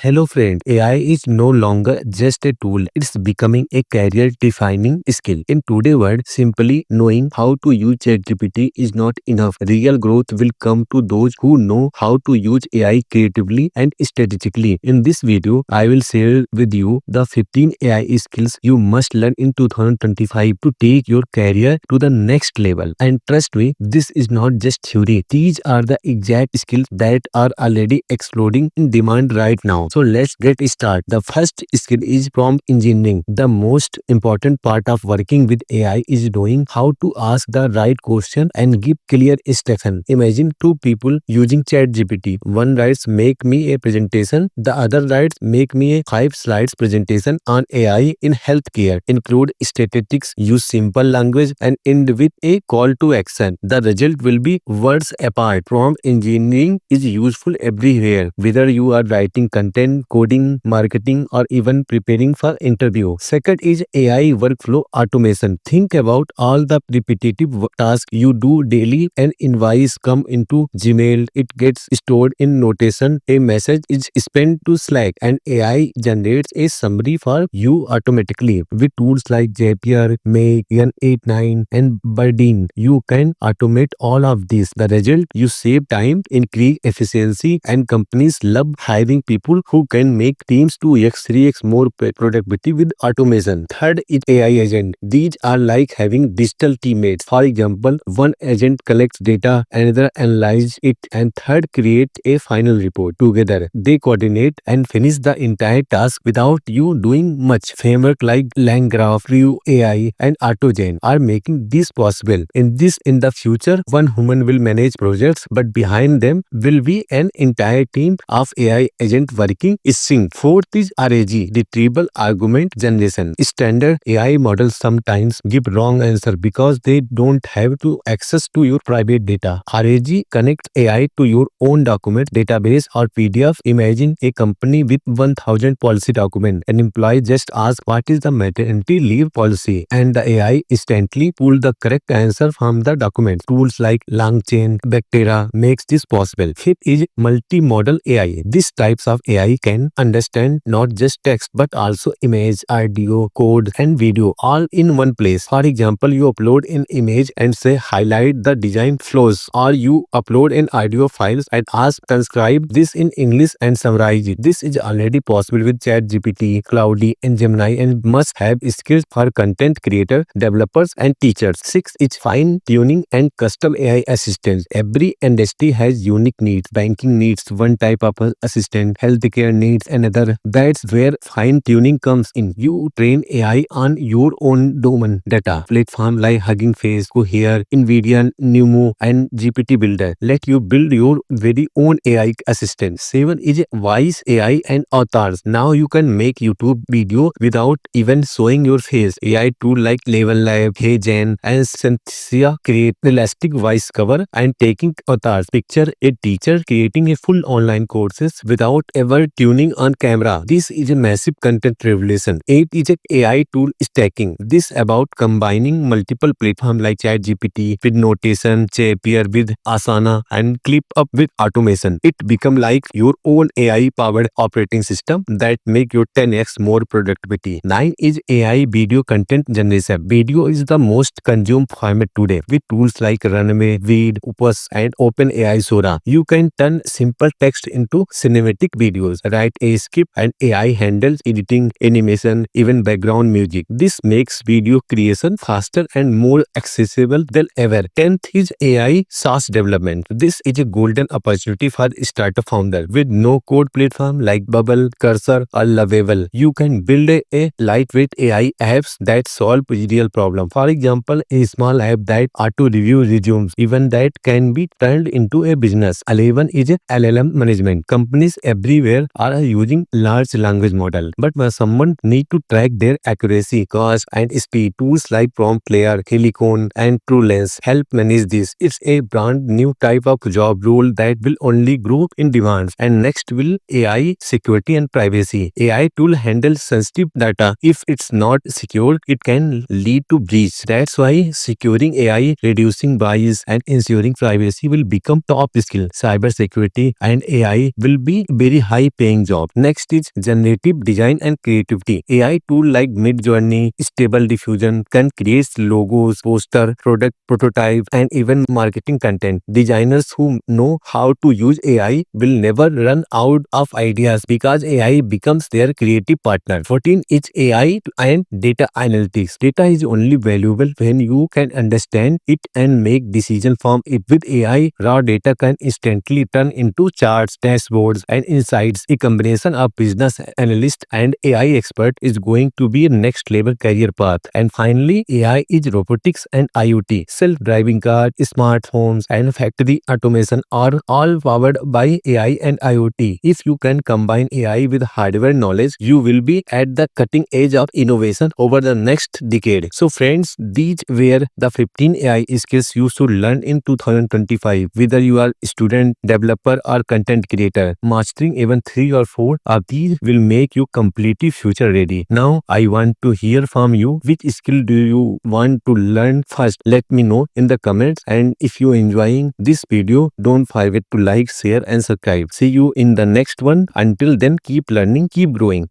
Hello friend, AI is no longer just a tool, it's becoming a career defining skill. In today's world, simply knowing how to use ChatGPT is not enough. Real growth will come to those who know how to use AI creatively and strategically. In this video, I will share with you the 15 AI skills you must learn in 2025 to take your career to the next level. And trust me, this is not just theory. These are the exact skills that are already exploding in demand right now. So let's get started. The first skill is prompt engineering. The most important part of working with AI is knowing how to ask the right question and give clear instruction. Imagine two people using ChatGPT. One writes make me a presentation, the other writes make me a 5 slides presentation on AI in healthcare. Include statistics, use simple language and end with a call to action. The result will be words apart. Prompt engineering is useful everywhere, whether you are writing content, coding, marketing, or even preparing for interview. Second is AI workflow automation. Think about all the repetitive tasks you do daily. An invoice come into Gmail, it gets stored in notation, a message is sent to Slack, and AI generates a summary for you automatically. With tools like Zapier, Make, N89, and Bardeen, you can automate all of this. The result, you save time, increase efficiency, and companies love hiring people who can make teams 2x, 3x more productivity with automation. Third is AI agent. These are like having digital teammates. For example, one agent collects data, another analyzes it, and third creates a final report. Together, they coordinate and finish the entire task without you doing much. Framework like LangGraph, Vue AI, and AutoGen are making this possible. In the future, one human will manage projects, but behind them will be an entire team of AI agent working is sync. Fourth is RAG, retrieval argument generation. Standard AI models sometimes give wrong answer because they don't have to access to your private data. RAG connects AI to your own document, database, or PDF. Imagine a company with 1000 policy documents. An employee just asks what is the maternity leave policy, and the AI instantly pull the correct answer from the document. Tools like LangChain, Bacteria makes this possible. Fifth is multimodal AI. These types of AI can understand not just text but also image, audio, code, and video all in one place. For example, you upload an image and say highlight the design flaws, or you upload an audio file and ask transcribe this in English and summarize it. This is already possible with ChatGPT, Cloudy, and Gemini, and must have skills for content creator, developers, and teachers. Six is fine tuning and custom AI assistants. Every industry has unique needs. Banking needs one type of assistant, healthcare needs another. That's where fine tuning comes in. You train AI on your own domain data. Platform like Hugging Face, Cohere, NVIDIA, Numo, and GPT Builder let you build your very own AI assistant. 7 is Voice AI and avatars. Now you can make YouTube video without even showing your face. AI tool like Level Lab, HeyGen, and Synthesia create elastic voice cover and taking avatars. Picture a teacher creating a full online courses without ever tuning on camera. This is a massive content revolution. 8 is a AI tool stacking. This about combining multiple platforms like ChatGPT with Notation, Zapier with Asana, and ClipUp with automation. It become like your own AI powered operating system that make your 10x more productivity. 9 is AI video content generation. Video is the most consumed format today. With tools like Runway, Veed, Opus, and OpenAI Sora, you can turn simple text into cinematic videos. Write a script and AI handles editing, animation, even background music. This makes video creation faster and more accessible than ever. 10th is AI SaaS development. This is a golden opportunity for startup founder. With no code platform like Bubble, Cursor, or Lovable, you can build a lightweight AI apps that solve real problem. For example, a small app that auto review resumes, even that can be turned into a business. 11 is a LLM management. Companies everywhere are using large language model, but when someone need to track their accuracy, cost, and speed, tools like Prompt Layer, Helicon, and TrueLens help manage this. It's a brand new type of job role that will only grow in demand. And next will AI security and privacy. AI tool handles sensitive data. If it's not secure, it can lead to breach. That's why securing AI, reducing bias, and ensuring privacy will become top skill. Cybersecurity and AI will be very high high-paying job. Next is generative design and creativity. AI tool like Midjourney, Stable Diffusion can create logos, poster, product prototype, and even marketing content. Designers who know how to use AI will never run out of ideas because AI becomes their creative partner. 14 is AI and data analytics. Data is only valuable when you can understand it and make decisions from it. With AI, raw data can instantly turn into charts, dashboards, and insights. A combination of business analyst and AI expert is going to be a next level career path. And finally, AI is robotics and IoT. Self-driving cars, smart homes, and factory automation are all powered by AI and IoT. If you can combine AI with hardware knowledge, you will be at the cutting edge of innovation over the next decade. So friends, these were the 15 AI skills you should learn in 2025. Whether you are student, developer, or content creator, mastering even 3 or 4 of these will make you completely future ready. Now I want to hear from you. Which skill do you want to learn first? Let me know in the comments. And if you enjoying this video, don't forget to like, share, and subscribe. See you in the next one. Until then, keep learning, keep growing.